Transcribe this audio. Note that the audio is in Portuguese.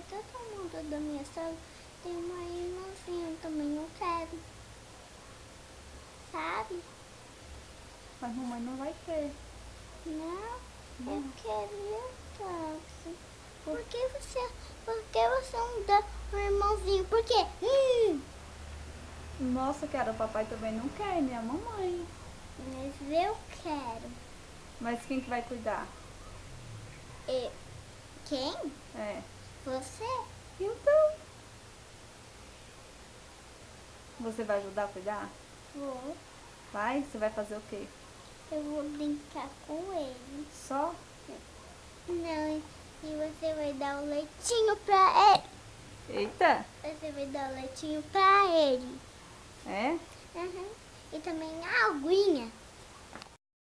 todo mundo da minha sala tem uma irmãzinha, eu também não quero. Sabe? Mas mamãe não vai ter. Não, eu queria táxi. Por que você não dá um irmãozinho? Por quê? Nossa, cara, o papai também não quer, e nem a mamãe. Mas eu quero. Mas quem que vai cuidar? Quem? É. Você? Então, você vai ajudar a cuidar? Vou. Vai? Você vai fazer o quê? Eu vou brincar com ele. Só? Não, e você vai dar o leitinho pra ele. Eita! Você vai dar o leitinho pra ele. É? Uhum. E também a aguinha.